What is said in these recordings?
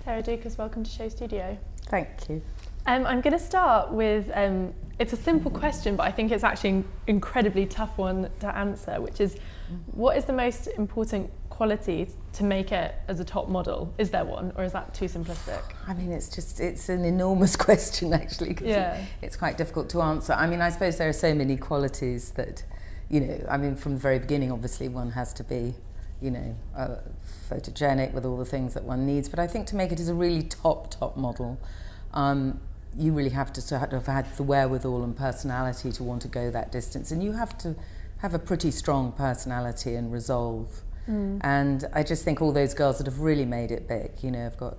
Sarah Doukas, welcome to Show Studio. Thank you. I'm going to start with, it's a simple question, but I think it's actually an incredibly tough one to answer, which is, what is the most important quality to make it as a top model? Is there one, or is that too simplistic? I mean, it's an enormous question, actually, because it's quite difficult to answer. I mean, I suppose there are so many qualities that, you know, I mean, from the very beginning, obviously, one has to be, you know, photogenic with all the things that one needs. But I think to make it as a really top model, you really have to sort of have had the wherewithal and personality to want to go that distance. And you have to have a pretty strong personality and resolve. And I just think all those girls that have really made it big, you know, have got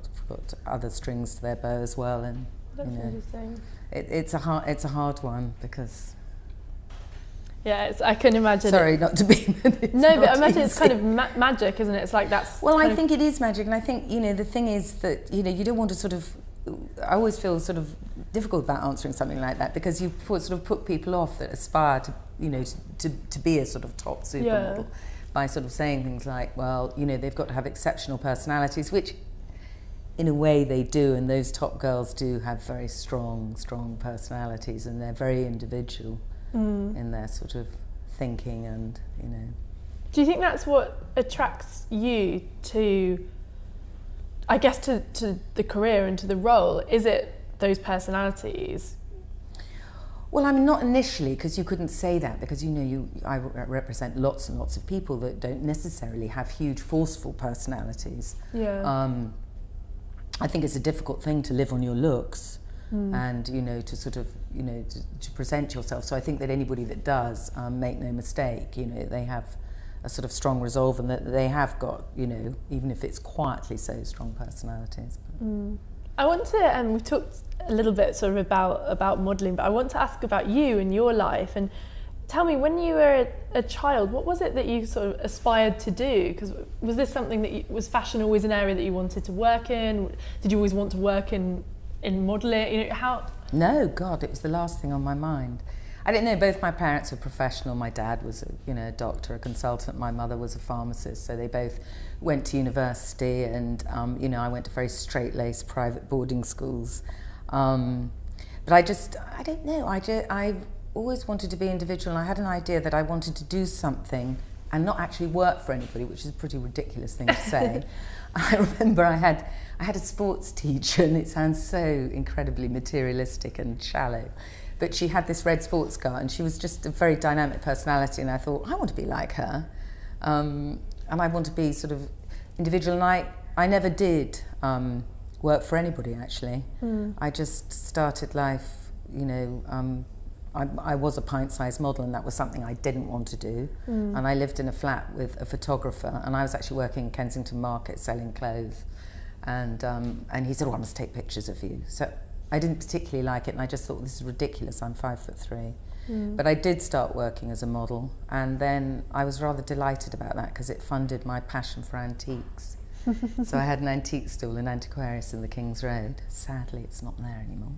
other strings to their bow as well. And that's, you know, interesting. It's a hard one because. Yeah, I can imagine. Sorry, not to be. No, but I imagine it's kind of magic, isn't it? It's like that's. Well, I think it is magic, and I think, you know, the thing is that, you know, you don't want to sort of. I always feel sort of difficult about answering something like that because you sort of put people off that aspire to, you know, to be a sort of top supermodel by sort of saying things like, well, you know, they've got to have exceptional personalities, which in a way they do, and those top girls do have very strong personalities, and they're very individual in their sort of thinking, and, you know. Do you think that's what attracts you to, I guess, to the career and to the role? Is it those personalities? Well, I mean, not initially, because you couldn't say that, because, you know, I represent lots and lots of people that don't necessarily have huge, forceful personalities. Yeah. I think it's a difficult thing to live on your looks and, you know, to sort of, you know, to present yourself. So I think that anybody that does, make no mistake, you know, they have a sort of strong resolve, and that they have got, you know, even if it's quietly so, strong personalities. I want to, we've talked a little bit sort of about modelling, but I want to ask about you and your life. And tell me, when you were a child, what was it that you sort of aspired to do? Because was this something that was fashion always an area that you wanted to work in? Did you always want to work in modelling? You know, how? No, God, it was the last thing on my mind. I didn't know, both my parents were professional. My dad was a doctor, a consultant. My mother was a pharmacist, so they both went to university, and you know, I went to very straight-laced private boarding schools. But I don't know, I always wanted to be individual, and I had an idea that I wanted to do something and not actually work for anybody, which is a pretty ridiculous thing to say. I remember I had a sports teacher, and it sounds so incredibly materialistic and shallow, but she had this red sports car, and she was just a very dynamic personality, and I thought, I want to be like her, and I want to be sort of individual. And I never did work for anybody, actually. I just started life, you know, I was a pint-sized model, and that was something I didn't want to do. And I lived in a flat with a photographer, and I was actually working in Kensington Market selling clothes. And he said, oh, I must take pictures of you. So I didn't particularly like it, and I just thought, this is ridiculous, I'm 5'3". But I did start working as a model, and then I was rather delighted about that because it funded my passion for antiques. So I had an antique stall in Antiquarius in the King's Road. Sadly, it's not there anymore.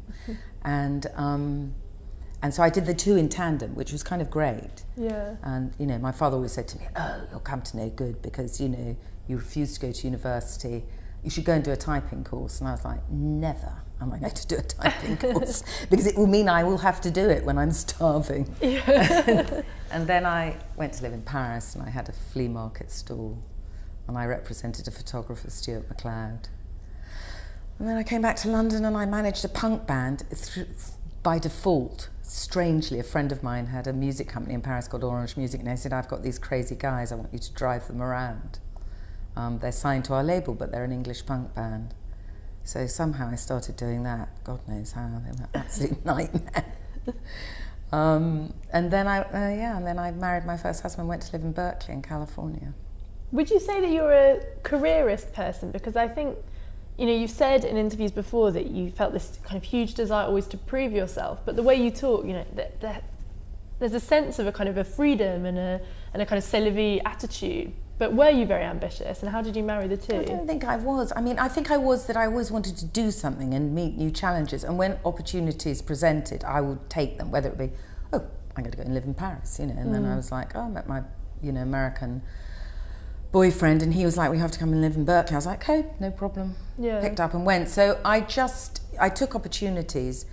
And so I did the two in tandem, which was kind of great. Yeah. And, you know, my father always said to me, oh, you'll come to no good because, you know, you refuse to go to university. You should go and do a typing course. And I was like, never am I going to do a typing course, because it will mean I will have to do it when I'm starving. Yeah. And then I went to live in Paris, and I had a flea market stall, and I represented a photographer, Stuart MacLeod. And then I came back to London, and I managed a punk band by default. Strangely, a friend of mine had a music company in Paris called Orange Music, and they said, I've got these crazy guys, I want you to drive them around. They're signed to our label, but they're an English punk band. So somehow I started doing that. God knows how, they were an absolute nightmare. And then I married my first husband, went to live in Berkeley in California. Would you say that you're a careerist person? Because I think, you know, you've said in interviews before that you felt this kind of huge desire always to prove yourself, but the way you talk, you know, there's a sense of a kind of a freedom and a kind of c'est la vie attitude. But were you very ambitious, and how did you marry the two? I don't think I was. I mean, I think I was that I always wanted to do something and meet new challenges, and when opportunities presented, I would take them, whether it be, oh, I'm going to go and live in Paris, you know, and then I was like, oh, I met my, you know, American boyfriend, and he was like, we have to come and live in Berkeley. I was like, okay, no problem, picked up and went. So I took opportunities,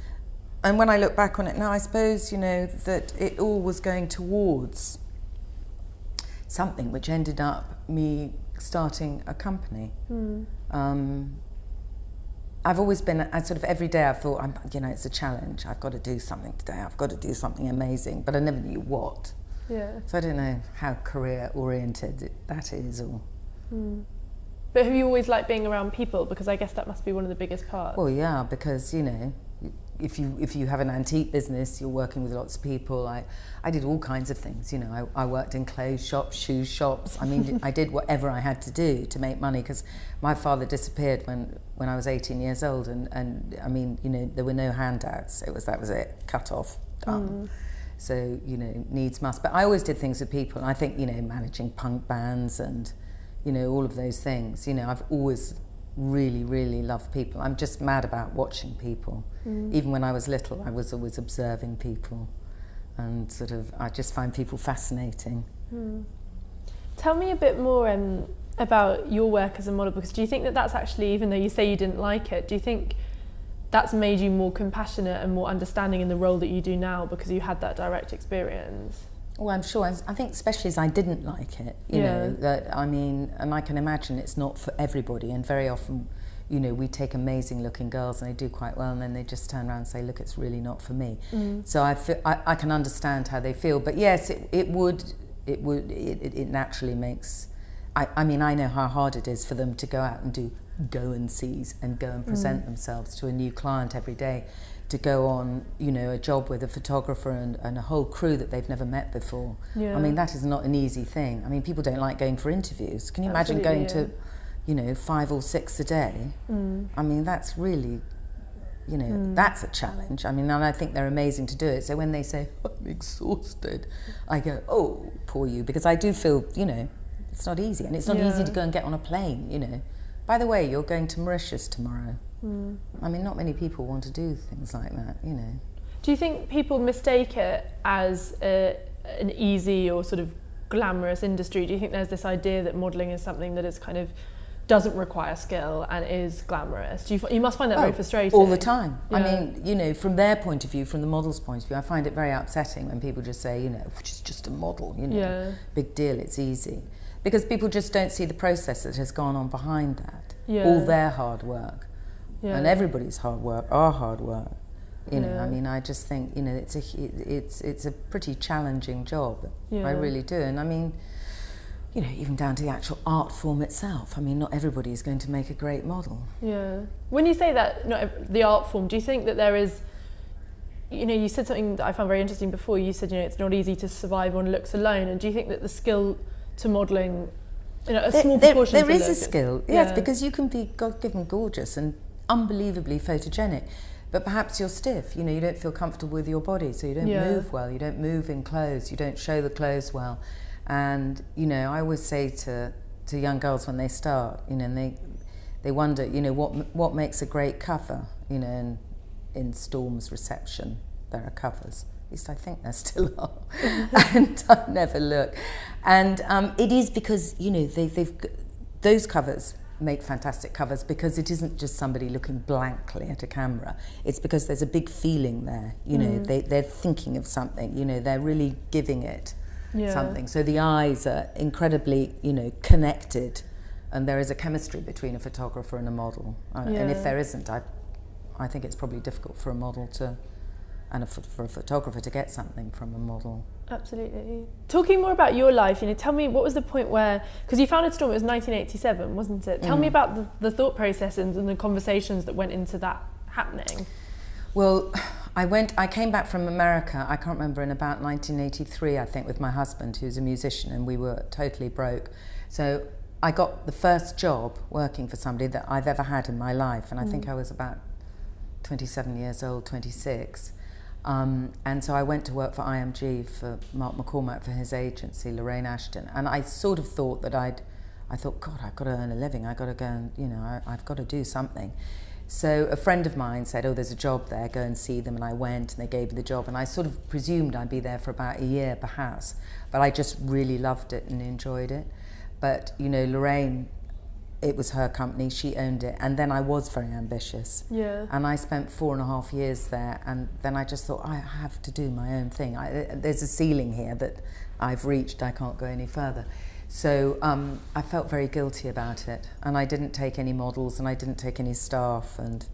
and when I look back on it now, I suppose, you know, that it all was going towards something which ended up me starting a company. I've always been, sort of every day I've thought, you know, it's a challenge. I've got to do something today. I've got to do something amazing, but I never knew what. Yeah. So I don't know how career-oriented that is, or. But have you always liked being around people? Because I guess that must be one of the biggest parts. Well, yeah, because, you know, if you have an antique business, you're working with lots of people. I did all kinds of things, you know. I worked in clothes shops, shoe shops. I mean, I did whatever I had to do to make money, because my father disappeared when I was 18 years old, and I mean, you know, there were no handouts. That was it, cut off, done. So, you know, needs must. But I always did things with people. And I think, you know, managing punk bands and, you know, all of those things. You know, I've always really, really loved people. I'm just mad about watching people. Even when I was little, I was always observing people, and sort of, I just find people fascinating. Tell me a bit more about your work as a model, because do you think that that's actually, even though you say you didn't like it, do you think that's made you more compassionate and more understanding in the role that you do now because you had that direct experience? Well, I'm sure. I think especially as I didn't like it, you know, that, I mean, and I can imagine it's not for everybody, and very often, you know, we take amazing looking girls and they do quite well, and then they just turn around and say, look, it's really not for me. So I can understand how they feel, but yes, it naturally makes, I mean, I know how hard it is for them to go out and do go and sees and go and present themselves to a new client every day, to go on, you know, a job with a photographer and a whole crew that they've never met before. I mean, that is not an easy thing. I mean, people don't like going for interviews. Can you imagine going to, you know, 5 or 6 a day? I mean, that's really, you know, that's a challenge. I mean, and I think they're amazing to do it. So when they say, oh, I'm exhausted, I go, oh, poor you, because I do feel, you know, it's not easy. And it's not easy to go and get on a plane, you know. By the way, you're going to Mauritius tomorrow. I mean, not many people want to do things like that, you know. Do you think people mistake it as an easy or sort of glamorous industry? Do you think there's this idea that modelling is something that is kind of doesn't require skill and is glamorous? You must find that very frustrating. All the time. I mean, you know, from their point of view, from the model's point of view, I find it very upsetting when people just say, you know, she's just a model, you know, big deal, it's easy. Because people just don't see the process that has gone on behind that. All their hard work. And everybody's hard work, our hard work. You know, I mean, I just think, you know, it's a pretty challenging job. I really do. And I mean, you know, even down to the actual art form itself. I mean, not everybody is going to make a great model. When you say that, not the art form, do you think that there is, you know, you said something that I found very interesting before. You said, you know, it's not easy to survive on looks alone. And do you think that the skill to modelling, you know, a small proportion there is a skill, yes, because you can be God-given gorgeous and unbelievably photogenic, but perhaps you're stiff, you know, you don't feel comfortable with your body, so you don't move well, you don't move in clothes, you don't show the clothes well. And, you know, I always say to young girls when they start, you know, and they wonder, you know, what makes a great cover, you know, and in Storm's reception there are covers. At least I think there still are, and I never look. And it is because, you know, those covers make fantastic covers because it isn't just somebody looking blankly at a camera. It's because there's a big feeling there, you know, they're thinking of something, you know, they're really giving it something. So the eyes are incredibly, you know, connected, and there is a chemistry between a photographer and a model. And if there isn't, I think it's probably difficult for a model to, and for a photographer to get something from a model. Absolutely. Talking more about your life, you know, tell me, what was the point where, because you founded Storm, it was 1987, wasn't it? Tell me about the thought processes and the conversations that went into that happening. Well, I came back from America, I can't remember, in about 1983, I think, with my husband, who's a musician, and we were totally broke. So I got the first job working for somebody that I've ever had in my life, and I think I was about 27 years old, 26. And so I went to work for IMG, for Mark McCormack, for his agency, Lorraine Ashton. And I sort of thought that I thought, God, I've got to earn a living. I've got to go and, you know, I've got to do something. So a friend of mine said, oh, there's a job there, go and see them. And I went and they gave me the job. And I sort of presumed I'd be there for about a year, perhaps. But I just really loved it and enjoyed it. But, you know, Lorraine, it was her company, she owned it, and then I was very ambitious. Yeah. And I spent 4.5 years there, and then I just thought, I have to do my own thing. There's a ceiling here that I've reached, I can't go any further. So I felt very guilty about it, and I didn't take any models, and I didn't take any staff, and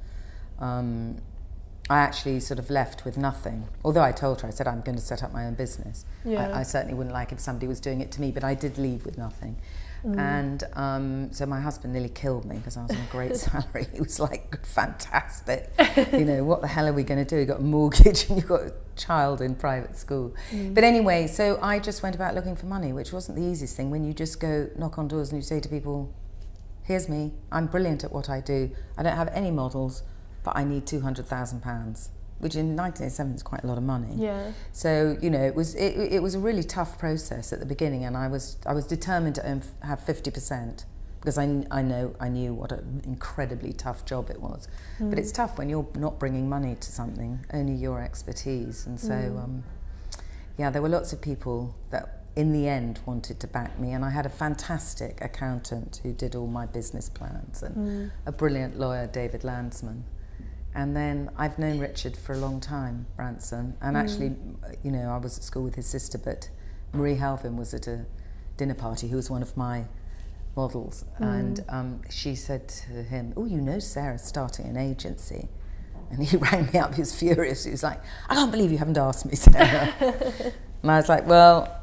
I actually sort of left with nothing. Although I told her, I said, I'm going to set up my own business. Yeah. I certainly wouldn't like if somebody was doing it to me, but I did leave with nothing. And so my husband nearly killed me because I was on a great salary. He was like, fantastic. You know, what the hell are we going to do? You've got a mortgage and you've got a child in private school. But anyway, so I just went about looking for money, which wasn't the easiest thing. When you just go knock on doors and you say to people, here's me, I'm brilliant at what I do. I don't have any models, but I need £200,000, which in 1987 is quite a lot of money. Yeah. So, you know, it was a really tough process at the beginning, and I was determined to have 50% because I knew what an incredibly tough job it was. But it's tough when you're not bringing money to something, only your expertise. And so, yeah, there were lots of people that in the end wanted to back me, and I had a fantastic accountant who did all my business plans, and a brilliant lawyer, David Landsman. And then I've known Richard for a long time, Branson, and actually, you know, I was at school with his sister, but Marie Halvin was at a dinner party, who was one of my models, and she said to him, oh, you know Sarah's starting an agency. And he rang me up, he was furious, he was like, I can't believe you haven't asked me, Sarah. And I was like, well,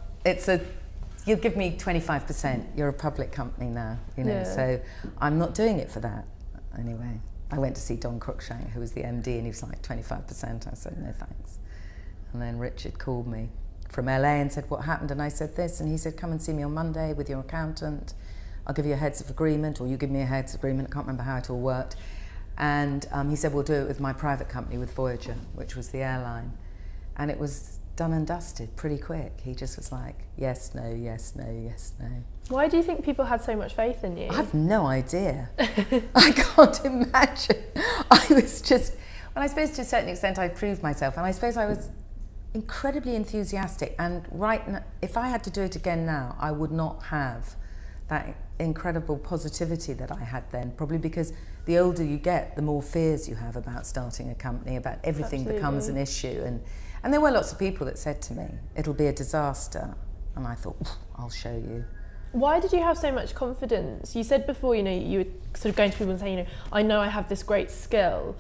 you'll give me 25%, you're a public company now, you know, so I'm not doing it for that. Anyway, I went to see Don Cruikshank, who was the MD, and he was like, 25%. I said, no thanks. And then Richard called me from LA and said, what happened? And I said this, and he said, come and see me on Monday with your accountant. I'll give you a heads of agreement, or you give me a heads of agreement. I can't remember how it all worked. And he said, we'll do it with my private company, with Voyager, which was the airline. And it was done and dusted pretty quick. He just was like, yes, no, yes, no, yes, no. Why do you think people had so much faith in you? I have no idea. I can't imagine. I was just, well, I suppose to a certain extent I proved myself, and I suppose I was incredibly enthusiastic, and if I had to do it again now, I would not have that incredible positivity that I had then, probably because the older you get, the more fears you have about starting a company, about everything becomes an issue. And there were lots of people that said to me, it'll be a disaster. And I thought, I'll show you. Why did you have so much confidence? You said before, you know, you were sort of going to people and saying, you know, I know I have this great skill.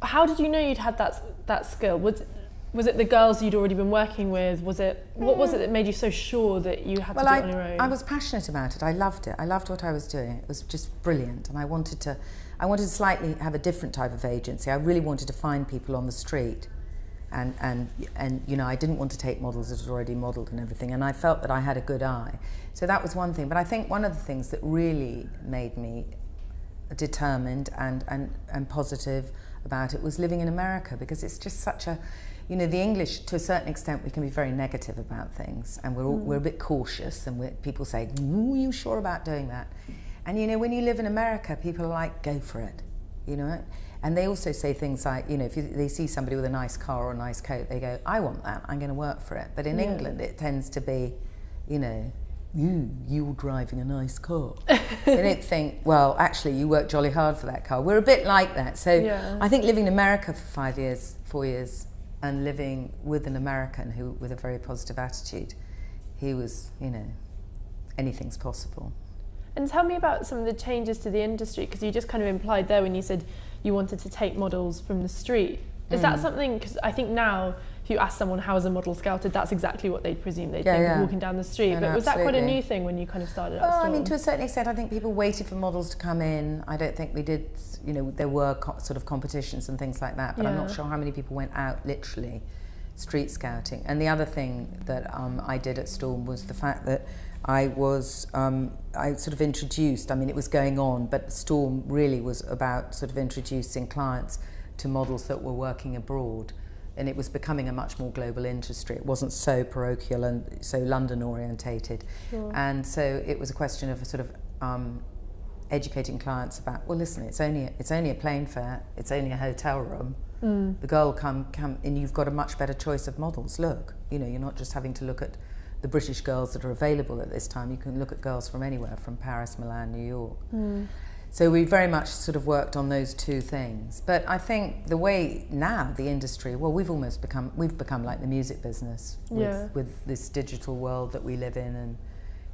How did you know you'd had that skill? Was it the girls you'd already been working with? What was it that made you so sure that you had to do it on your own? I was passionate about it. I loved it. I loved what I was doing. It was just brilliant, and I wanted to slightly have a different type of agency. I really wanted to find people on the street, and you know, I didn't want to take models that had already modelled and everything, and I felt that I had a good eye. So that was one thing. But I think one of the things that really made me determined and positive about it was living in America, because it's just such a, you know, the English, to a certain extent, we can be very negative about things, and we're a bit cautious, and people say, are you sure about doing that? And you know, when you live in America, people are like, go for it, you know. And they also say things like, you know, if they see somebody with a nice car or a nice coat, they go, I want that, I'm going to work for it. But in England, it tends to be, you know, you're driving a nice car. They don't think, well, actually, you worked jolly hard for that car. We're a bit like that. So I think living in America for 4 years, and living with an American with a very positive attitude, he was, you know, anything's possible. And tell me about some of the changes to the industry, because you just kind of implied there when you said you wanted to take models from the street. Is that something, because I think now if you ask someone how is a model scouted, that's exactly what they'd presume. They'd think walking down the street. But was that quite a new thing when you kind of started out? Well, I mean, to a certain extent, I think people waited for models to come in. I don't think we did, you know, there were sort of competitions and things like that, but I'm not sure how many people went out literally street scouting. And the other thing that I did at Storm was the fact that I sort of introduced, I mean, it was going on, but Storm really was about sort of introducing clients to models that were working abroad. And it was becoming a much more global industry. It wasn't so parochial and so London orientated. And so it was a question of sort of educating clients about, well, listen, it's only a plane fare, it's only a hotel room. The girl come and you've got a much better choice of models. Look, you know, you're not just having to look at the British girls that are available at this time. You can look at girls from anywhere, from Paris, Milan, New York. So we very much sort of worked on those two things. But I think the way now the industry, well, we've become like the music business with this digital world that we live in and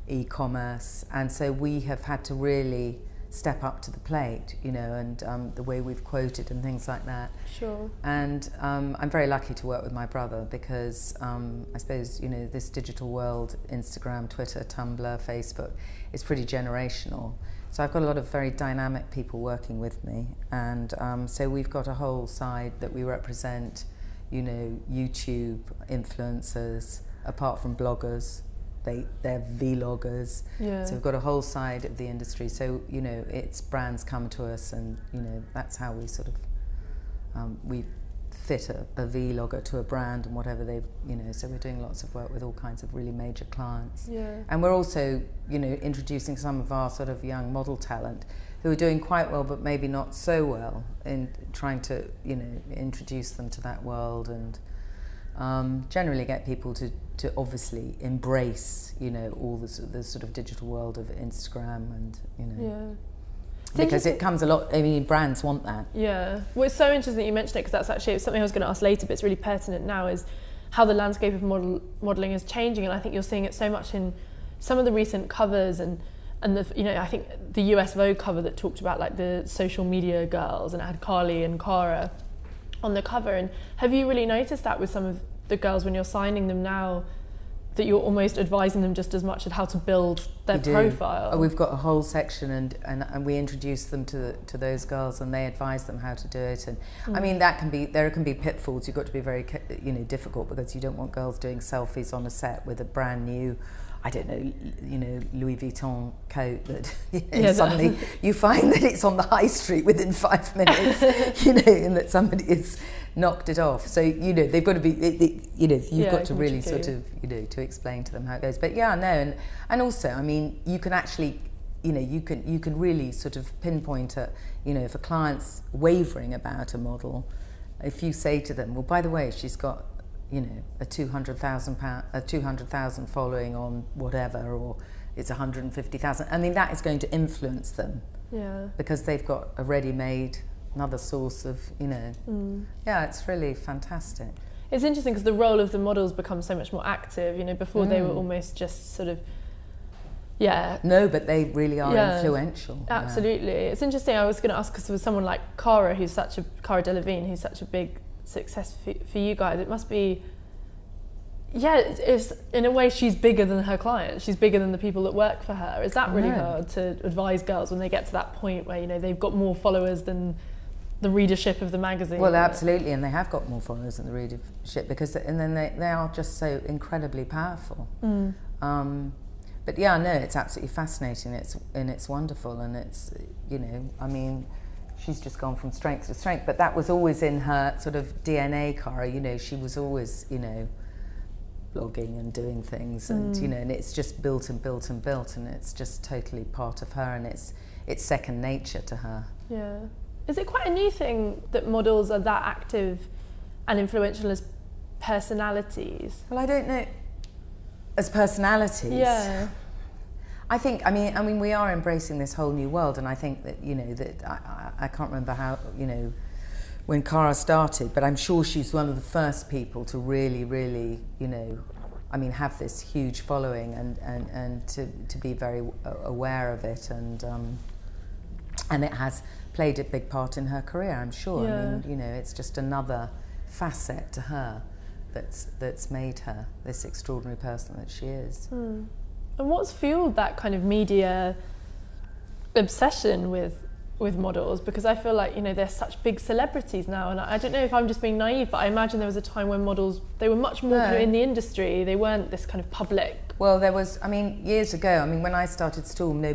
e-commerce. And so we have had to really step up to the plate, you know, and the way we've quoted and things like that. Sure. And I'm very lucky to work with my brother because I suppose, you know, this digital world, Instagram, Twitter, Tumblr, Facebook, is pretty generational. So I've got a lot of very dynamic people working with me, and so we've got a whole side that we represent, you know, YouTube influencers, apart from bloggers, they're vloggers. Yeah. So we've got a whole side of the industry. So, you know, it's brands come to us, and, you know, that's how we sort of, we fit a vlogger to a brand and whatever they've, you know, so we're doing lots of work with all kinds of really major clients. Yeah. And we're also, you know, introducing some of our sort of young model talent who are doing quite well but maybe not so well, in trying to, you know, introduce them to that world and generally get people to obviously embrace, you know, all the sort of digital world of Instagram and, you know. Yeah. Because it comes a lot, I mean, brands want that. Yeah. Well, it's so interesting that you mentioned it, because that's actually something I was going to ask later, but it's really pertinent now, is how the landscape of modelling is changing. And I think you're seeing it so much in some of the recent covers and the, you know, I think the US Vogue cover that talked about like the social media girls, and it had Carly and Cara on the cover. And have you really noticed that with some of the girls when you're signing them now, that you're almost advising them just as much at how to build their profile? Oh, we've got a whole section, and we introduce them to those girls, and they advise them how to do it. And I mean, there can be pitfalls. You've got to be very, you know, difficult, because you don't want girls doing selfies on a set with a brand new, I don't know, you know, Louis Vuitton coat that, you know, suddenly you find that it's on the high street within 5 minutes, you know, and that somebody has knocked it off. So, you know, they've got to be, you know, you've got to really sort of, you know, to explain to them how it goes. But yeah, no, and also, I mean, you can actually, you know, you can really sort of pinpoint it, you know, if a client's wavering about a model, if you say to them, well, by the way, she's got, you know, a 200,000 following on whatever, or it's 150,000. I mean, that is going to influence them. Yeah. Because they've got a ready-made, another source of, you know. Yeah, it's really fantastic. It's interesting because the role of the models becomes so much more active. You know, before they were almost just sort of, No, but they really are influential. Absolutely. Yeah. It's interesting. I was going to ask, because with someone like Cara, Cara Delevingne, who's such a big success for you guys, it must be, it's in a way she's bigger than her clients, she's bigger than the people that work for her. Is that really hard to advise girls when they get to that point where, you know, they've got more followers than the readership of the magazine? Well, absolutely, and they have got more followers than the readership, because and then they are just so incredibly powerful. But yeah, no, it's absolutely fascinating. It's wonderful, and it's, you know, I mean, she's just gone from strength to strength. But that was always in her sort of DNA, Cara. You know, she was always, you know, blogging and doing things, and you know, and it's just built and built and built, and it's just totally part of her, and it's second nature to her. Yeah. Is it quite a new thing that models are that active and influential as personalities? Well, I don't know. As personalities. Yeah. I think, I mean, we are embracing this whole new world, and I think that, you know, that I can't remember how, you know, when Cara started, but I'm sure she's one of the first people to really, really, you know, I mean, have this huge following and to be very aware of it, and it has played a big part in her career, I'm sure. Yeah. I mean, you know, it's just another facet to her that's made her this extraordinary person that she is. And what's fueled that kind of media obsession with models? Because I feel like, you know, they're such big celebrities now, and I don't know if I'm just being naive, but I imagine there was a time when models, they were much more kind of in the industry, they weren't this kind of public. Well, there was, I mean, years ago, I mean, when I started Storm, they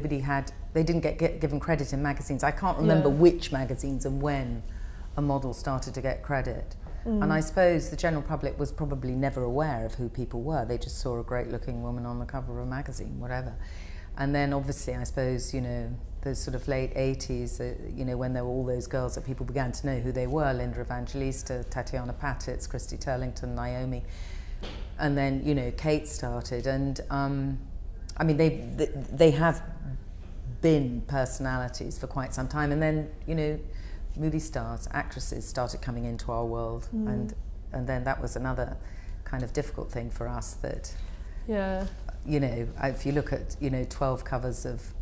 didn't get given credit in magazines. I can't remember which magazines and when a model started to get credit. And I suppose the general public was probably never aware of who people were. They just saw a great looking woman on the cover of a magazine, whatever. And then obviously, I suppose, you know, the sort of late 80s, you know, when there were all those girls that people began to know who they were, Linda Evangelista, Tatiana Patitz, Christy Turlington, Naomi. and then, you know, Kate started, and I mean, they have been personalities for quite some time, and then, you know, movie stars, actresses started coming into our world, and then that was another kind of difficult thing for us, that, you know, if you look at, you know, 12 covers of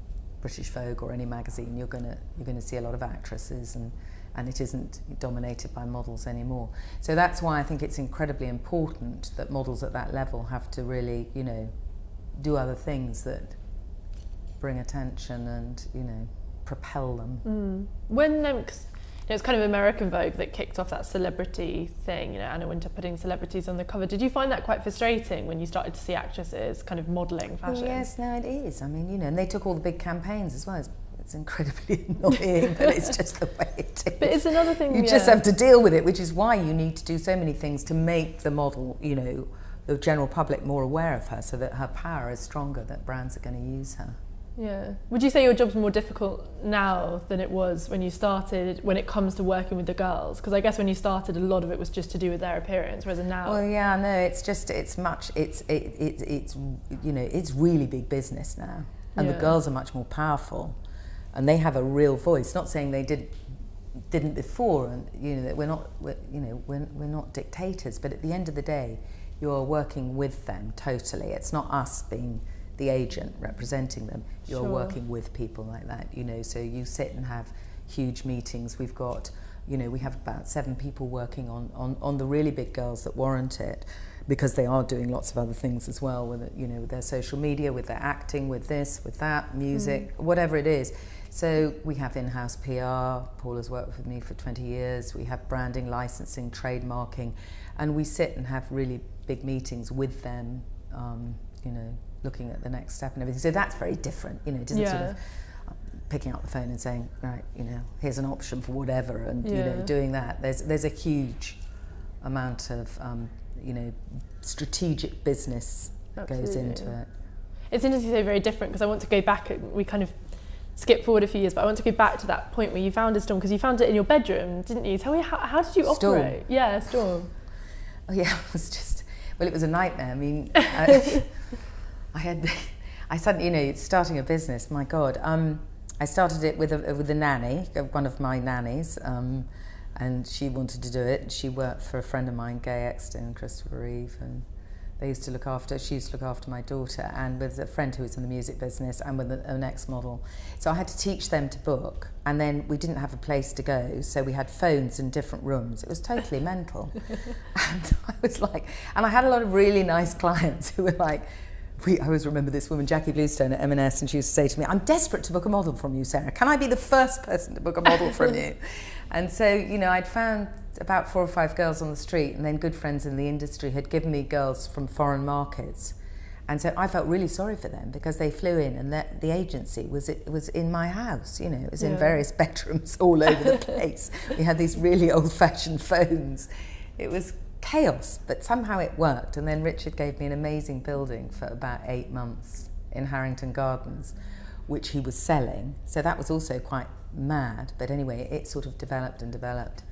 British Vogue or any magazine, you're gonna see a lot of actresses, and it isn't dominated by models anymore. So that's why I think it's incredibly important that models at that level have to really, you know, do other things that bring attention and, you know, propel them. When, 'cause, you know, it's kind of American Vogue that kicked off that celebrity thing, you know, Anna Wintour putting celebrities on the cover. Did you find that quite frustrating when you started to see actresses kind of modelling fashion? Well, yes, no, it is. I mean, you know, and they took all the big campaigns as well. It's incredibly annoying, but it's just the way it is. But it's another thing, you just have to deal with it, which is why you need to do so many things to make the model, you know, the general public more aware of her, so that her power is stronger, that brands are going to use her. Yeah. Would you say your job's more difficult now than it was when you started, when it comes to working with the girls? Because I guess when you started, a lot of it was just to do with their appearance, whereas now... Well, yeah, no, it's you know, it's really big business now, and the girls are much more powerful, and they have a real voice. Not saying they didn't before, and, you know, that we're not dictators, but at the end of the day, you're working with them totally. It's not us being the agent representing them. You're working with people like that, you know, so you sit and have huge meetings. We've got, you know, we have about 7 people working on the really big girls that warrant it, because they are doing lots of other things as well, with, you know, with their social media, with their acting, with this, with that, music, whatever it is. So we have in-house PR. Paul has worked with me for 20 years. We have branding, licensing, trademarking, and we sit and have really big meetings with them, you know, looking at the next step and everything. So that's very different, you know, it isn't sort of picking up the phone and saying, right, you know, here's an option for whatever, and, you know, doing that. There's a huge amount of, you know, strategic business that goes into it. It's interesting to say very different, because I want to go back, we kind of skip forward a few years, but I want to go back to that point where you founded Storm, because you found it in your bedroom, didn't you? Tell me, how did you operate? Yeah, Storm. Oh yeah, it was just, well, it was a nightmare. I mean, I suddenly, you know, starting a business, my God. I started it with a nanny, one of my nannies, and she wanted to do it. She worked for a friend of mine, Gay Exton, Christopher Reeve, and she used to look after my daughter, and with a friend who was in the music business, and with an ex-model. So I had to teach them to book, and then we didn't have a place to go, so we had phones in different rooms. It was totally mental. And I was like, and I had a lot of really nice clients who were like, I always remember this woman, Jackie Bluestone at M&S, and she used to say to me, I'm desperate to book a model from you, Sarah. Can I be the first person to book a model from you? And so, you know, I'd found about 4 or 5 girls on the street, and then good friends in the industry had given me girls from foreign markets. And so I felt really sorry for them, because they flew in, and the agency was in my house, you know, it was in various bedrooms all over the place. We had these really old-fashioned phones. It was chaos, but somehow it worked. And then Richard gave me an amazing building for about 8 months in Harrington Gardens, which he was selling. So that was also quite mad, but anyway, it sort of developed and developed.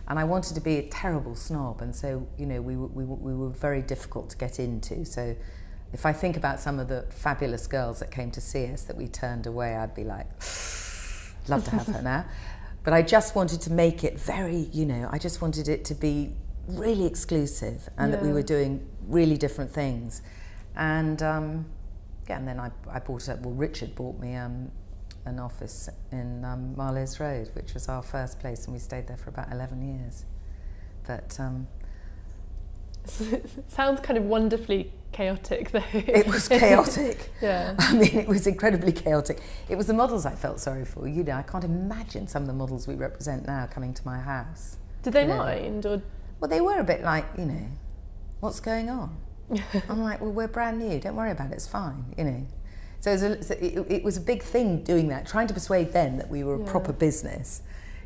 And I wanted to be a terrible snob, and so, you know, we were very difficult to get into. So if I think about some of the fabulous girls that came to see us that we turned away, I'd be like, love to have her now. But I just wanted to make it very, you know, I just wanted it to be really exclusive, and that we were doing really different things. And yeah, and then I bought it. Well, Richard bought me an office in Marloes Road, which was our first place, and we stayed there for about 11 years. But sounds kind of wonderfully chaotic, though. It was chaotic. Yeah. I mean, it was incredibly chaotic. It was the models I felt sorry for. You know, I can't imagine some of the models we represent now coming to my house. Did they mind, or? Well, they were a bit like, you know, what's going on? I'm like, well, we're brand new. Don't worry about it. It's fine, you know. So it was a big thing doing that, trying to persuade them that we were a proper business,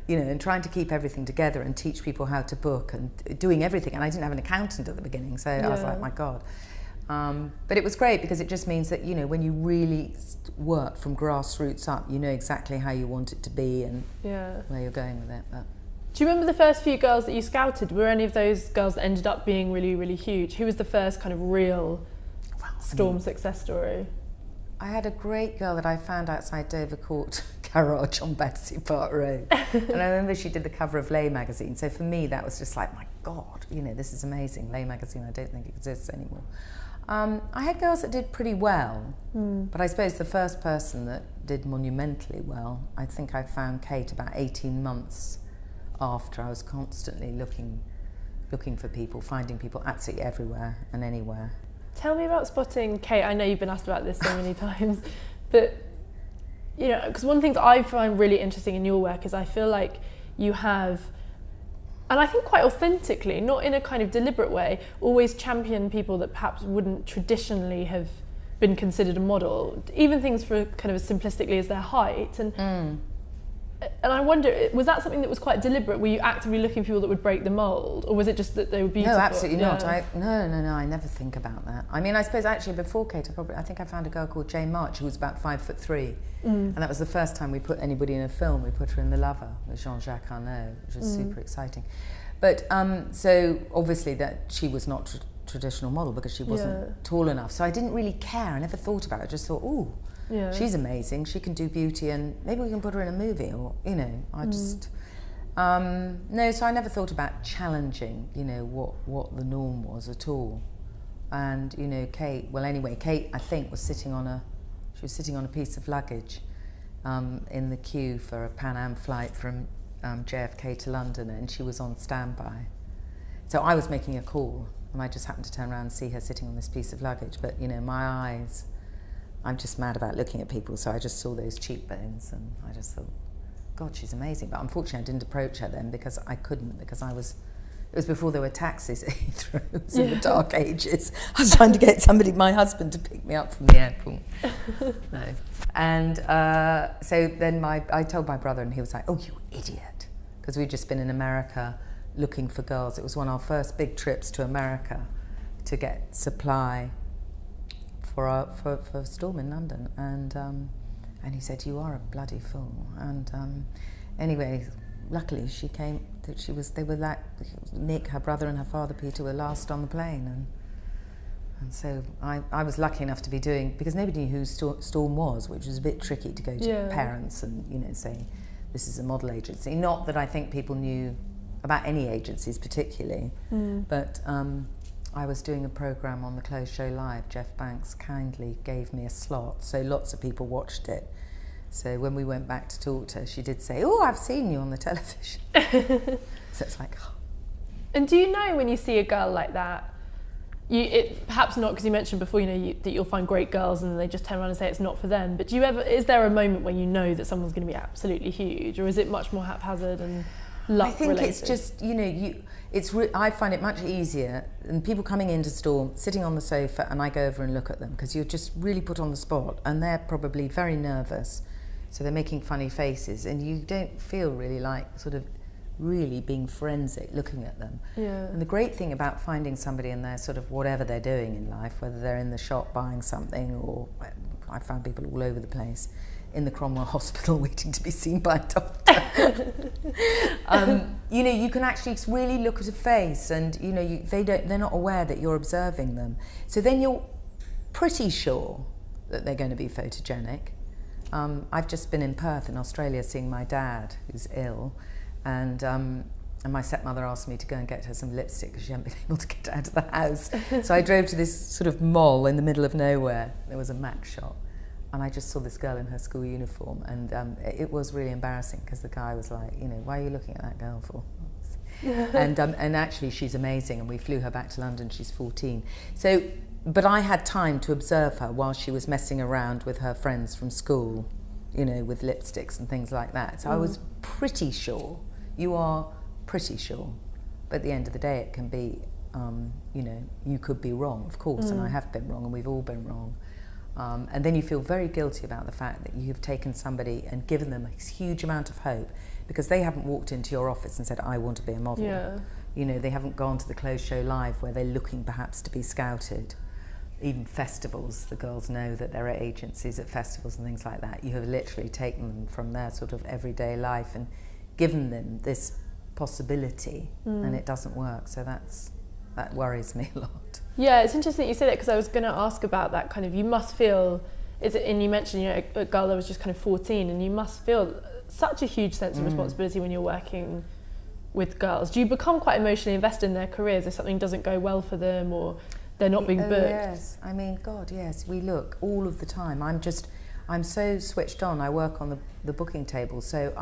you know, and trying to keep everything together and teach people how to book and doing everything. And I didn't have an accountant at the beginning, so I was like, my God. But it was great, because it just means that, you know, when you really work from grassroots up, you know exactly how you want it to be and where you're going with it. But Do you remember the first few girls that you scouted? Were any of those girls that ended up being really, really huge? Who was the first kind of real Storm success story? I had a great girl that I found outside Dover Court garage on Battersea Park Road. And I remember she did the cover of Lay magazine. So for me, that was just like, my God, you know, this is amazing. Lay magazine, I don't think it exists anymore. I had girls that did pretty well, but I suppose the first person that did monumentally well, I think I found Kate about 18 months after. I was constantly looking for people, finding people absolutely everywhere and anywhere. Tell me about spotting Kate. I know you've been asked about this so many times, but you know, because one thing that I find really interesting in your work is I feel like you have, and I think quite authentically, not in a kind of deliberate way, always champion people that perhaps wouldn't traditionally have been considered a model, even things for kind of as simplistically as their height. And I wonder, was that something that was quite deliberate? Were you actively looking for people that would break the mould, or was it just that they were beautiful? No, absolutely not. No, I never think about that. I mean, I suppose actually before Kate, I think I found a girl called Jane March who was about 5'3", and that was the first time we put anybody in a film. We put her in The Lover with Jean-Jacques Arnaud, which was super exciting. But so obviously that she was not traditional model because she wasn't tall enough. So I didn't really care. I never thought about it. I just thought, ooh. Yeah. She's amazing, she can do beauty and maybe we can put her in a movie, or, you know, I just... no, so I never thought about challenging, you know, what the norm was at all. And, you know, Kate, I think was sitting on a piece of luggage in the queue for a Pan Am flight from JFK to London, and she was on standby. So I was making a call and I just happened to turn around and see her sitting on this piece of luggage, but, you know, my eyes... I'm just mad about looking at people, so I just saw those cheekbones and I just thought, God, she's amazing. But unfortunately I didn't approach her then because I couldn't, because it was before there were taxis at Heathrow. It was in the dark ages. I was trying to get my husband to pick me up from the airport. No. And so then I told my brother and he was like, oh, you idiot. Because we'd just been in America looking for girls. It was one of our first big trips to America to get supply for Storm in London, and he said, you are a bloody fool. And anyway, luckily she came. They were like Nick, her brother, and her father Peter were last on the plane, and so I was lucky enough to be doing, because nobody knew who Storm was, which was a bit tricky to go to parents and, you know, say this is a model agency. Not that I think people knew about any agencies particularly, but. I was doing a programme on the Closed Show Live. Jeff Banks kindly gave me a slot, so lots of people watched it. So when we went back to talk to her, she did say, oh, I've seen you on the television. So it's like... Oh. And do you know when you see a girl like that, perhaps not because you mentioned before, you know, that you'll find great girls and they just turn around and say it's not for them, but is there a moment when you know that someone's going to be absolutely huge, or is it much more haphazard and luck related? I think it's just, you know, I find it much easier than people coming into Storm, sitting on the sofa, and I go over and look at them, because you're just really put on the spot, and they're probably very nervous, so they're making funny faces, and you don't feel really like sort of really being forensic looking at them. Yeah. And the great thing about finding somebody in their sort of whatever they're doing in life, whether they're in the shop buying something, or I found people all over the place, in the Cromwell Hospital waiting to be seen by a doctor. You know, you can actually really look at a face, and you know, they're not aware that you're observing them. So then you're pretty sure that they're going to be photogenic. I've just been in Perth in Australia seeing my dad, who's ill, and my stepmother asked me to go and get her some lipstick because she hadn't been able to get out of the house. So I drove to this sort of mall in the middle of nowhere. There was a Mac shop. And I just saw this girl in her school uniform, and it was really embarrassing because the guy was like, you know, why are you looking at that girl for? And actually she's amazing, and we flew her back to London. She's 14. So, but I had time to observe her while she was messing around with her friends from school, you know, with lipsticks and things like that. So I was pretty sure. You are pretty sure. But at the end of the day, it can be, you know, you could be wrong, of course, and I have been wrong, and we've all been wrong. And then you feel very guilty about the fact that you've taken somebody and given them a huge amount of hope, because they haven't walked into your office and said, I want to be a model. Yeah. You know, they haven't gone to the Closed Show Live where they're looking perhaps to be scouted. Even festivals, the girls know that there are agencies at festivals and things like that. You have literally taken them from their sort of everyday life and given them this possibility, and it doesn't work. So that worries me a lot. Yeah, it's interesting that you say that, because I was going to ask about that kind of, you must feel, and you mentioned, a girl that was just kind of 14, and you must feel such a huge sense of responsibility when you're working with girls. Do you become quite emotionally invested in their careers if something doesn't go well for them or they're not being booked? Yes, I mean, God, yes, we look all of the time. I'm so switched on. I work on the booking table, so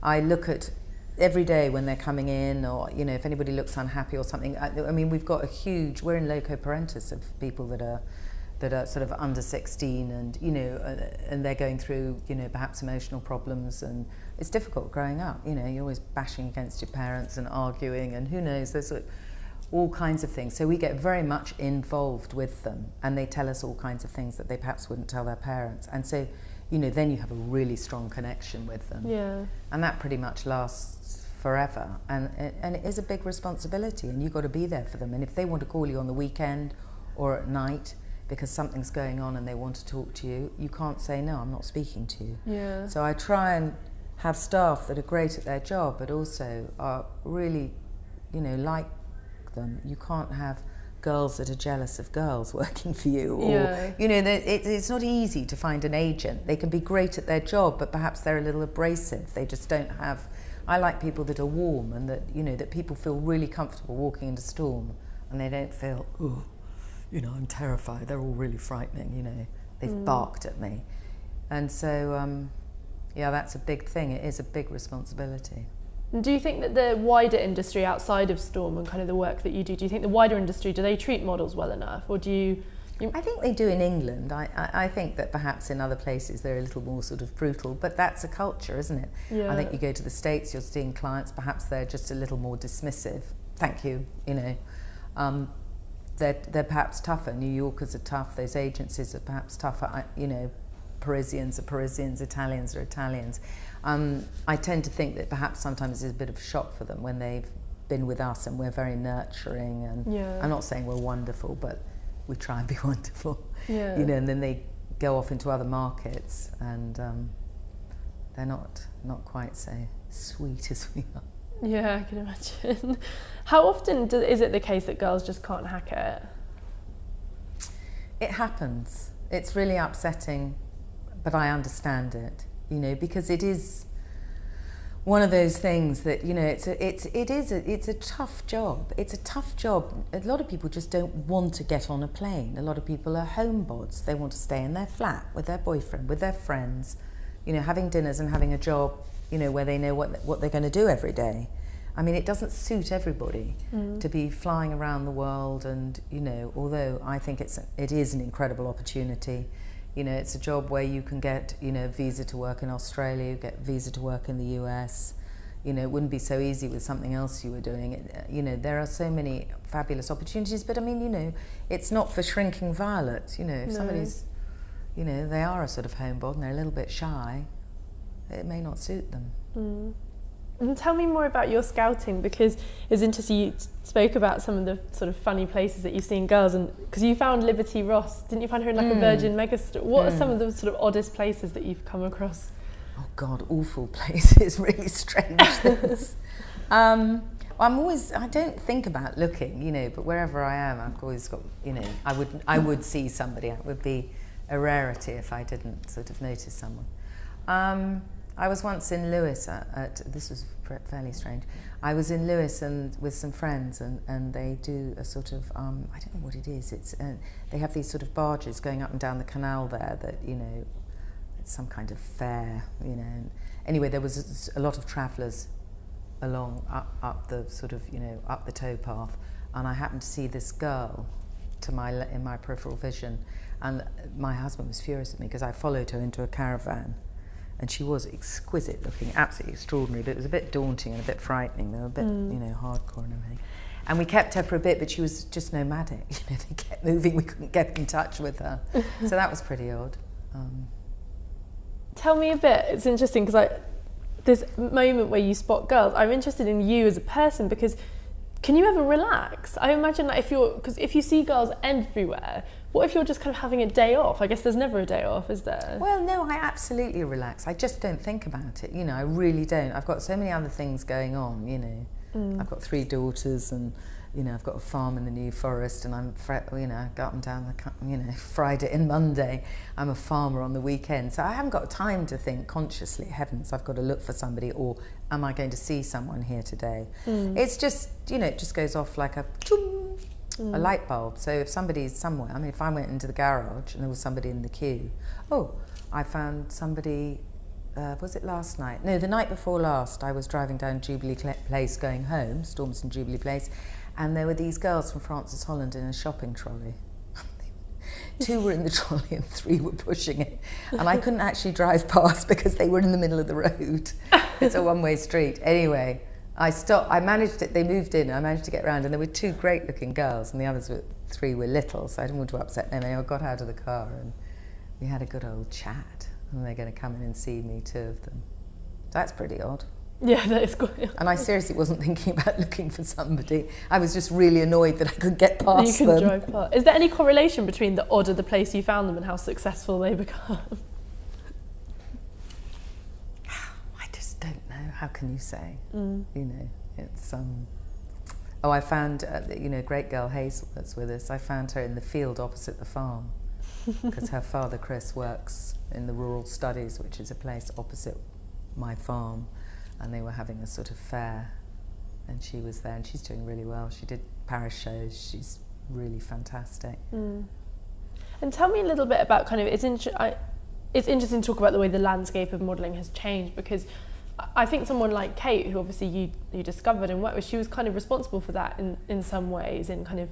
I look at every day when they're coming in, or if anybody looks unhappy or something. I mean, we've got we're in loco parentis of people that are sort of under 16, and and they're going through perhaps emotional problems, and it's difficult growing up. You're always bashing against your parents and arguing, and who knows, there's all kinds of things. So we get very much involved with them, and they tell us all kinds of things that they perhaps wouldn't tell their parents, and so then you have a really strong connection with them. Yeah. And that pretty much lasts forever, and it is a big responsibility, and you've got to be there for them. And if they want to call you on the weekend or at night because something's going on and they want to talk to you, you can't say, no, I'm not speaking to you. Yeah. So I try and have staff that are great at their job, but also are really, like them. You can't have girls that are jealous of girls working for you, or it's not easy to find an agent. They can be great at their job, but perhaps they're a little abrasive. They just don't have. I like people that are warm, and that that people feel really comfortable walking into Storm, and they don't feel, oh, I'm terrified. They're all really frightening. They've barked at me, and so that's a big thing. It is a big responsibility. Do you think that the wider industry outside of Storm and kind of the work that you do you think the wider industry, do they treat models well enough, or do you... I think they do in England. I think that perhaps in other places they're a little more sort of brutal, but that's a culture, isn't it? Yeah. I think you go to the States, you're seeing clients, perhaps they're just a little more dismissive. Thank you, They're perhaps tougher. New Yorkers are tough, those agencies are perhaps tougher, Parisians are Parisians, Italians are Italians. I tend to think that perhaps sometimes it's a bit of a shock for them when they've been with us and we're very nurturing, and I'm not saying we're wonderful, but we try and be wonderful, and then they go off into other markets, and they're not quite so sweet as we are. Yeah, I can imagine. How often is it the case that girls just can't hack it? It happens. It's really upsetting, but I understand it, because it is one of those things that, it's a tough job. It's a tough job. A lot of people just don't want to get on a plane. A lot of people are homebods. They want to stay in their flat with their boyfriend, with their friends, having dinners and having a job, where they know what they're going to do every day. I mean, it doesn't suit everybody to be flying around the world, and, although I think it is an incredible opportunity. It's a job where you can get, visa to work in Australia, you get visa to work in the US. It wouldn't be so easy with something else you were doing. There are so many fabulous opportunities, but I mean, it's not for shrinking violets. If somebody's, they are a sort of homebod and they're a little bit shy, it may not suit them. And tell me more about your scouting, because it's interesting you spoke about some of the sort of funny places that you've seen girls, and because you found Liberty Ross, didn't you find her in like a Virgin megastore? What are some of the sort of oddest places that you've come across? Oh God, awful places, really strange things. I don't think about looking, but wherever I am, I've always got, I would see somebody. It would be a rarity if I didn't sort of notice someone. I was once in Lewis this was fairly strange. I was in Lewis and with some friends, and they do a sort of, I don't know what it is, they have these sort of barges going up and down the canal there that, it's some kind of fair, And anyway, there was a lot of travellers along, up the sort of, up the towpath, and I happened to see this girl in my peripheral vision, and my husband was furious at me because I followed her into a caravan. And she was exquisite looking, absolutely extraordinary, but it was a bit daunting and a bit frightening. They were a bit, hardcore and everything. And we kept her for a bit, but she was just nomadic. They kept moving, we couldn't get in touch with her. So that was pretty odd. Tell me a bit, it's interesting, because this moment where you spot girls, I'm interested in you as a person, because can you ever relax? I imagine that if you see girls everywhere, What if you're just kind of having a day off? I guess there's never a day off, is there? Well, no, I absolutely relax. I just don't think about it, you know, I really don't. I've got so many other things going on, you know. I've got 3 daughters and, you know, I've got a farm in the New Forest and you know, I go up and down, you know, Friday and Monday. I'm a farmer on the weekend. So I haven't got time to think consciously, heavens, I've got to look for somebody, or am I going to see someone here today? It's just, you know, it just goes off like a light bulb. So if somebody's somewhere, I mean, if I went into the garage and there was somebody in the queue, oh, I found somebody, was it last night? No, the night before last, I was driving down Jubilee Place going home, Stormston Jubilee Place, and there were these girls from Francis Holland in a shopping trolley. 2 were in the trolley and 3 were pushing it. And I couldn't actually drive past because they were in the middle of the road. It's a one-way street. Anyway, I stopped, I managed it, they moved in, I managed to get around, and there were 2 great looking girls and the others 3 were little, so I didn't want to upset them. I got out of the car and we had a good old chat, and they're going to come in and see me, 2 of them. That's pretty odd. Yeah, that is good. And I seriously wasn't thinking about looking for somebody. I was just really annoyed that I could get past them. You could drive past. Is there any correlation between the odder the place you found them and how successful they become? I just don't know. How can you say? You know, it's oh, I found you know, a great girl Hazel that's with us. I found her in the field opposite the farm because her father Chris works in the Rural Studies, which is a place opposite my farm, and they were having a sort of fair, and she was there, and she's doing really well. She did Paris shows. She's really fantastic. And tell me a little bit about kind of it's interesting to talk about the way the landscape of modelling has changed, because I think someone like Kate, who obviously you discovered and worked with, she was kind of responsible for that in some ways. In kind of,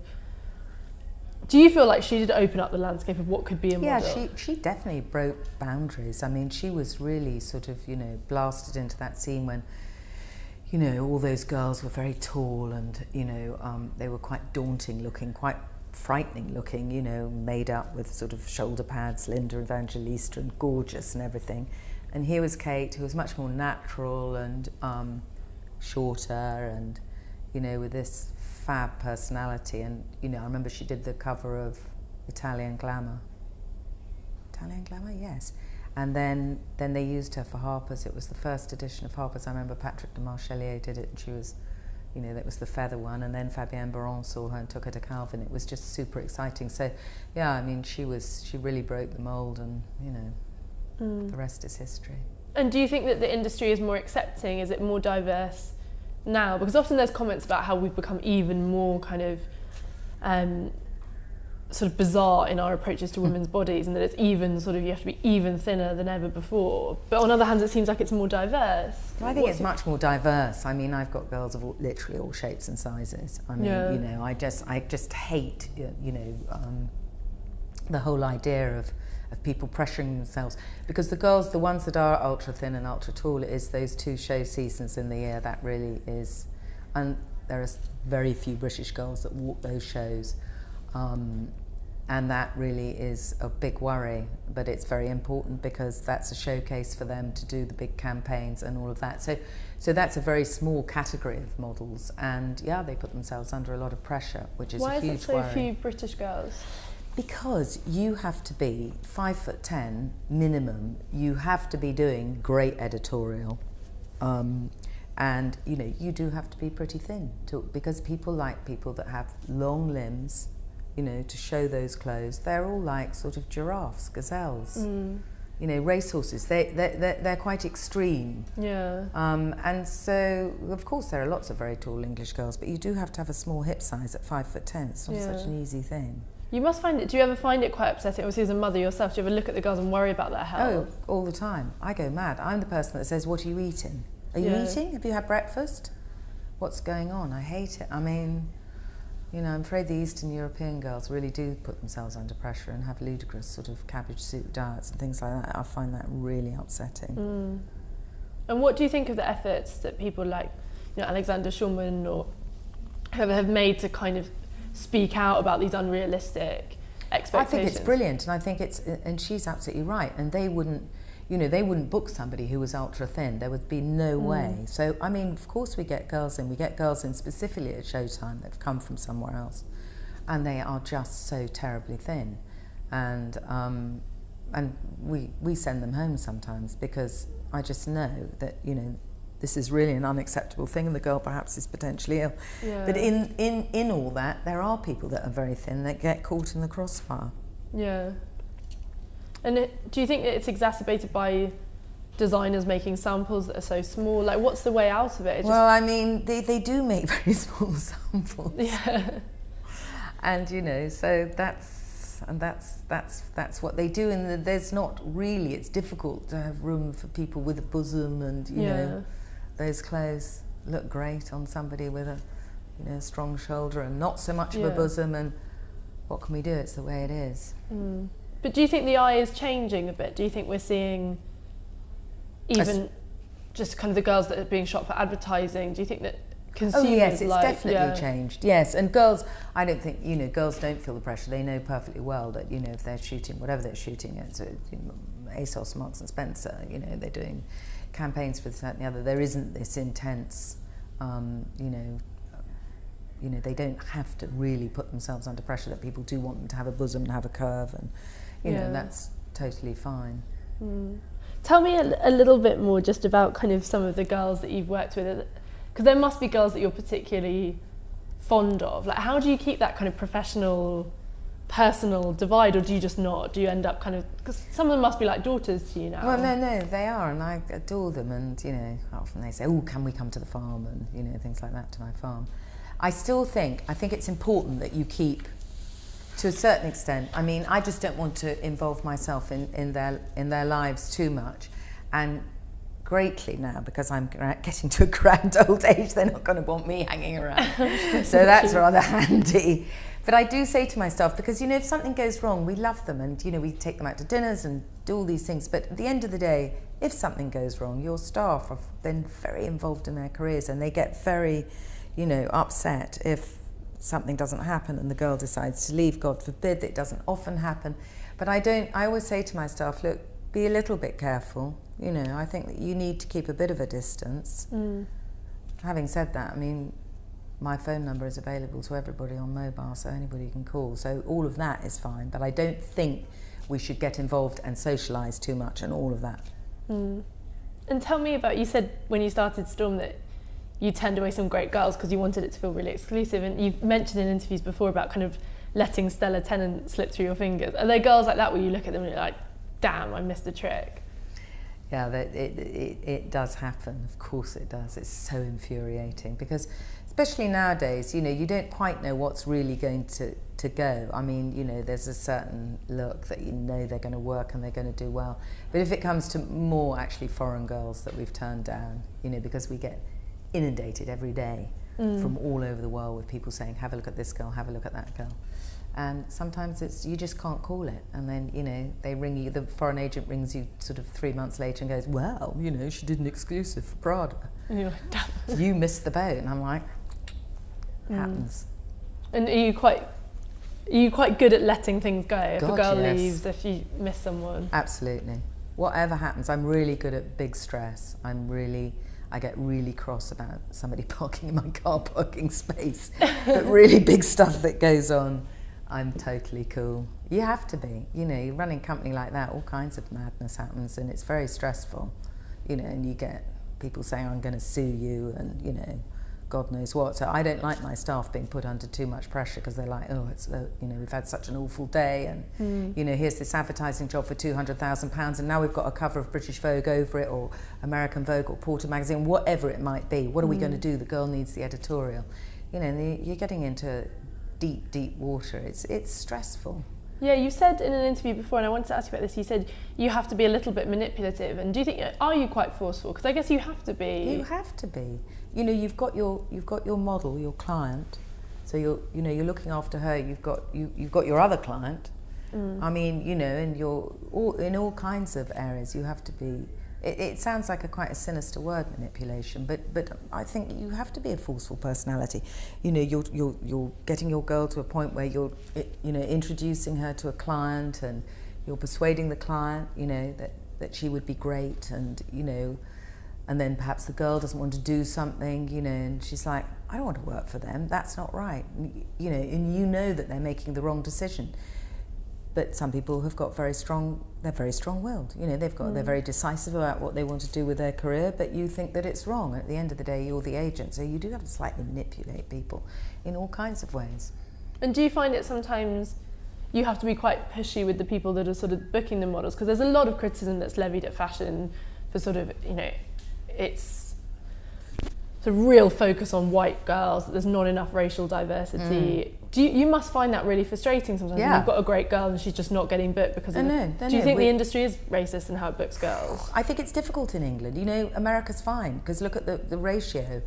do you feel like she did open up the landscape of what could be a model? Yeah, she definitely broke boundaries. I mean, she was really sort of, you know, blasted into that scene when, you know, all those girls were very tall and, you know, they were quite daunting looking, quite frightening looking, you know, made up with sort of shoulder pads, Linda Evangelista, and gorgeous and everything. And here was Kate, who was much more natural and shorter and, you know, with this fab personality. And, you know, I remember she did the cover of Italian Glamour. Italian Glamour, yes. And then they used her for Harper's. It was the first edition of Harper's. I remember Patrick de Marchelier did it, and she was, you know, that was the feather one. And then Fabienne Baron saw her and took her to Calvin. It was just super exciting. So, yeah, I mean, she really broke the mould, and, you know, the rest is history. And do you think that the industry is more accepting? Is it more diverse now? Because often there's comments about how we've become even more kind of sort of bizarre in our approaches to women's bodies, and that it's even sort of, you have to be even thinner than ever before. But on the other hand, it seems like it's more diverse. Well, I think it's much more diverse. I mean, I've got girls of literally all shapes and sizes. I mean, you know, I just hate, you know, the whole idea of people pressuring themselves, because the girls, the ones that are ultra thin and ultra tall, it is those 2 show seasons in the year that really is, and there are very few British girls that walk those shows, and that really is a big worry, but it's very important because that's a showcase for them to do the big campaigns and all of that. So that's a very small category of models, and yeah, they put themselves under a lot of pressure, which is a huge worry. Why is it so few British girls? Because you have to be 5'10" minimum. You have to be doing great editorial, and you know, you do have to be pretty thin because people like people that have long limbs, you know, to show those clothes. They're all like sort of giraffes, gazelles, you know, racehorses. They're quite extreme. Yeah. And so, of course, there are lots of very tall English girls, but you do have to have a small hip size at 5'10". It's not such an easy thing. You must find it. Do you ever find it quite upsetting? Obviously, as a mother yourself, do you ever look at the girls and worry about their health? Oh, all the time. I go mad. I'm the person that says, "What are you eating? Are you eating? Have you had breakfast? What's going on?" I hate it. I mean, you know, I'm afraid the Eastern European girls really do put themselves under pressure and have ludicrous sort of cabbage soup diets and things like that. I find that really upsetting. And what do you think of the efforts that people like, you know, Alexander Schulman or whoever have made to kind of speak out about these unrealistic expectations? I think it's brilliant, and I think it's, and she's absolutely right. And they wouldn't, you know, they wouldn't book somebody who was ultra thin. There would be no way. So, I mean, of course we get girls in. We get girls in specifically at Showtime that have come from somewhere else, and they are just so terribly thin. and we send them home sometimes because I just know that, you know, this is really an unacceptable thing and the girl perhaps is potentially ill. Yeah. But in all that, there are people that are very thin that get caught in the crossfire. Yeah. And do you think that it's exacerbated by designers making samples that are so small? Like, what's the way out of it? Well, I mean, they do make very small samples. Yeah. And, you know, so that's what they do. And there's not really, it's difficult to have room for people with a bosom, and, you know, those clothes look great on somebody with a, you know, strong shoulder and not so much of a bosom. And what can we do? It's the way it is. Mm. But do you think the eye is changing a bit? Do you think we're seeing even just kind of the girls that are being shot for advertising? Do you think that consumers yes, it's definitely changed. Yes, and girls, I don't think, you know, girls don't feel the pressure. They know perfectly well that, you know, if they're shooting, whatever they're shooting, it's ASOS, Marks and Spencer, you know, they're doing campaigns for this, that and the other. There isn't this intense, you know, they don't have to really put themselves under pressure, that people do want them to have a bosom and have a curve, and, you know, that's totally fine. Mm. Tell me a little bit more just about kind of some of the girls that you've worked with, because there must be girls that you're particularly fond of. Like, how do you keep that kind of professional, personal divide, or do you just not? Do you end up kind of, because some of them must be like daughters to you now. Well, no, they are, and I adore them, and, you know, often they say, oh, can we come to the farm, and, you know, things like that, to my farm. I think it's important that you keep, to a certain extent, I mean, I just don't want to involve myself in their lives too much, and greatly now, because I'm getting to a grand old age, they're not going to want me hanging around, so that's rather handy. But I do say to my staff, because, you know, if something goes wrong, we love them, and, you know, we take them out to dinners and do all these things, but at the end of the day, if something goes wrong, your staff have been very involved in their careers, and they get very, you know, upset if something doesn't happen and the girl decides to leave. God forbid, it doesn't often happen. But I always say to my staff, look, be a little bit careful. You know, I think that you need to keep a bit of a distance. Mm. Having said that, I mean, my phone number is available to everybody on mobile, so anybody can call. So all of that is fine, but I don't think we should get involved and socialise too much and all of that. Mm. And tell me about, you said when you started Storm that you turned away some great girls because you wanted it to feel really exclusive, and you've mentioned in interviews before about kind of letting Stella Tennant slip through your fingers. Are there girls like that where you look at them and you're like, damn, I missed a trick? Yeah, it does happen, of course it does. It's so infuriating, because especially nowadays, you know, you don't quite know what's really going to go. I mean, you know, there's a certain look that you know they're going to work and they're going to do well. But if it comes to more actually foreign girls that we've turned down, you know, because we get inundated every day from all over the world with people saying, have a look at this girl, have a look at that girl. And sometimes it's, you just can't call it. And then, you know, they ring you, the foreign agent rings you sort of 3 months later and goes, well, you know, she did an exclusive for Prada. And you're like, damn. You missed the boat. And I'm like, happens. And are you quite good at letting things go? If God, a girl yes. leaves, if you miss someone? Absolutely. Whatever happens, I'm really good at big stress. I get really cross about somebody parking in my car parking space. But really big stuff that goes on, I'm totally cool. You have to be. You know, you're running a company like that, all kinds of madness happens, and it's very stressful. You know, and you get people saying, I'm going to sue you, and, you know, God knows what. So I don't like my staff being put under too much pressure, because they're like, oh, it's, you know, we've had such an awful day, and, you know, here's this advertising job for £200,000, and now we've got a cover of British Vogue over it, or American Vogue, or Porter magazine, whatever it might be. What are we going to do? The girl needs the editorial. You know, you're getting into deep, deep water. It's stressful. Yeah, you said in an interview before, and I wanted to ask you about this, you said you have to be a little bit manipulative. And do you think, are you quite forceful? Because I guess you have to be. You have to be. You know, you've got your model, your client. So you're looking after her. You've got your other client. I mean, you know, and in all kinds of areas, you have to be. It sounds like quite a sinister word, manipulation, but I think you have to be a forceful personality. You know, you're getting your girl to a point where you're, you know, introducing her to a client, and you're persuading the client, you know, that she would be great, and, you know, and then perhaps the girl doesn't want to do something, you know, and she's like, I don't want to work for them, that's not right. You know, and you know that they're making the wrong decision. but some people have got they're very strong-willed. You know, they're very decisive about what they want to do with their career, but you think that it's wrong. At the end of the day, you're the agent, so you do have to slightly manipulate people in all kinds of ways. And do you find it sometimes you have to be quite pushy with the people that are sort of booking the models? Because there's a lot of criticism that's levied at fashion for sort of, you know, it's sort of real focus on white girls, that there's not enough racial diversity. You must find that really frustrating sometimes when you've got a great girl and she's just not getting booked because of Do you think the industry is racist in how it books girls? I think it's difficult in England. You know, America's fine because look at the ratio.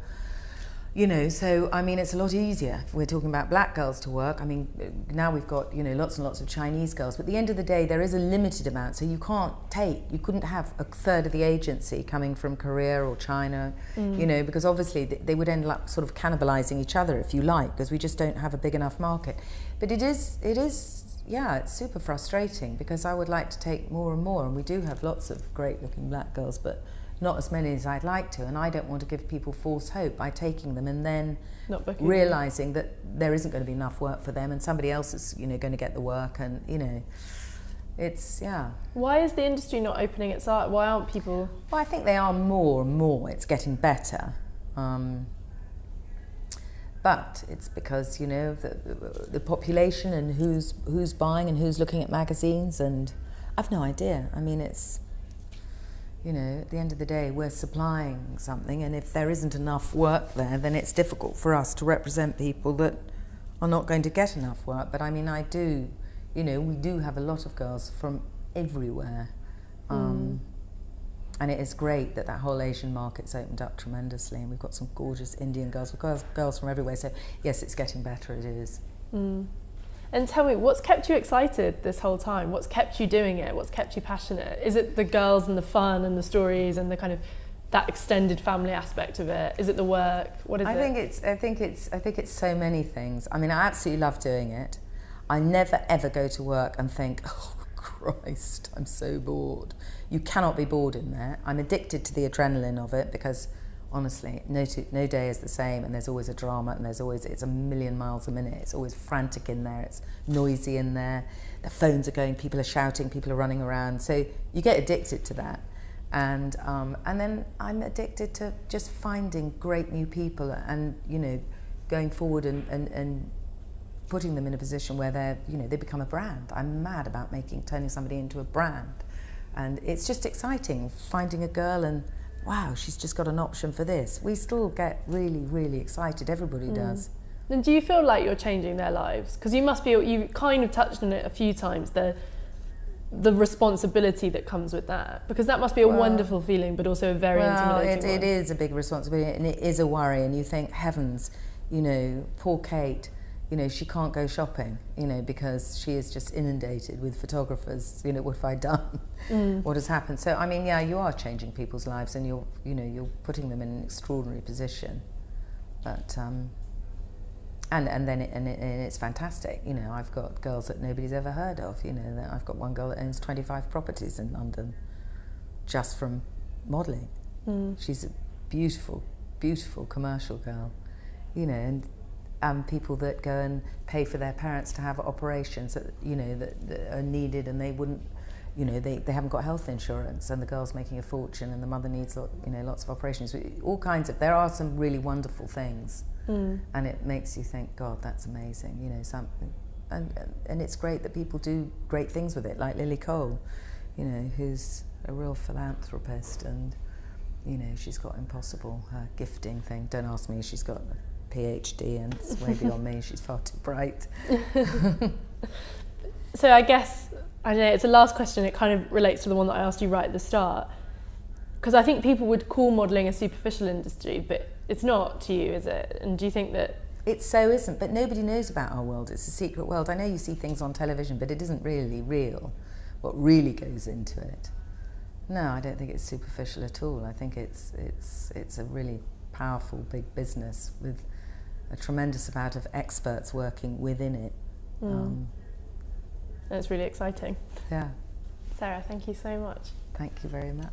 You know, so I mean, it's a lot easier if we're talking about black girls to work. I mean, now we've got, you know, lots and lots of Chinese girls, but at the end of the day, there is a limited amount. So you couldn't have a third of the agency coming from Korea or China, you know, because obviously they would end up sort of cannibalizing each other, if you like, because we just don't have a big enough market. But it is, yeah, it's super frustrating because I would like to take more and more, and we do have lots of great looking black girls, but not as many as I'd like to, and I don't want to give people false hope by taking them and then realising that there isn't going to be enough work for them and somebody else is, you know, going to get the work, and, you know, it's, yeah. Why is the industry not opening its eye? Why aren't people... Well, I think they are more and more. It's getting better. But it's because, you know, the population and who's buying and who's looking at magazines, and I've no idea. I mean, it's... You know, at the end of the day, we're supplying something, and if there isn't enough work there, then it's difficult for us to represent people that are not going to get enough work. But I mean, you know, we do have a lot of girls from everywhere. And it is great that whole Asian market's opened up tremendously, and we've got some gorgeous Indian girls, girls from everywhere. So yes, it's getting better, it is. And tell me, what's kept you excited this whole time? What's kept you doing it? What's kept you passionate? Is it the girls and the fun and the stories and the kind of that extended family aspect of it? Is it the work? What is it? I think it's so many things. I mean, I absolutely love doing it. I never ever go to work and think, oh Christ, I'm so bored. You cannot be bored in there. I'm addicted to the adrenaline of it because honestly, no day is the same, and there's always a drama, and it's a million miles a minute. It's always frantic in there, it's noisy in there, the phones are going, people are shouting, people are running around, so you get addicted to that. And then I'm addicted to just finding great new people and, you know, going forward and putting them in a position where they're, you know, they become a brand. I'm mad about turning somebody into a brand. And it's just exciting, finding a girl and wow, she's just got an option for this. We still get really, really excited. Everybody does. And do you feel like you're changing their lives? Because you must be, you kind of touched on it a few times, the responsibility that comes with that. Because that must be a wonderful feeling, but also a very intimidating one. It is a big responsibility, and it is a worry. And you think, heavens, you know, poor Kate, you know, she can't go shopping, you know, because she is just inundated with photographers. You know, what have I done? What has happened? So, I mean, yeah, you are changing people's lives, and you're putting them in an extraordinary position. But and it's fantastic. You know, I've got girls that nobody's ever heard of. You know, I've got one girl that owns 25 properties in London, just from modelling. She's a beautiful, beautiful commercial girl. You know, and people that go and pay for their parents to have operations that, you know, that are needed, and they wouldn't, you know, they haven't got health insurance, and the girl's making a fortune, and the mother needs, you know, lots of operations. All kinds of, there are some really wonderful things, and it makes you think, God, that's amazing, you know, something, and it's great that people do great things with it, like Lily Cole, you know, who's a real philanthropist, and, you know, she's got impossible, her gifting thing. Don't ask me, she's got a PhD, and it's way beyond me. She's far too bright. So I guess, I don't know, it's the last question. It kind of relates to the one that I asked you right at the start. Because I think people would call modelling a superficial industry, but it's not to you, is it? And do you think that... It so isn't, but nobody knows about our world. It's a secret world. I know you see things on television, but it isn't really real, what really goes into it. No, I don't think it's superficial at all. I think it's a really powerful, big business with a tremendous amount of experts working within it. And it's really exciting. Yeah. Sarah, thank you so much. Thank you very much.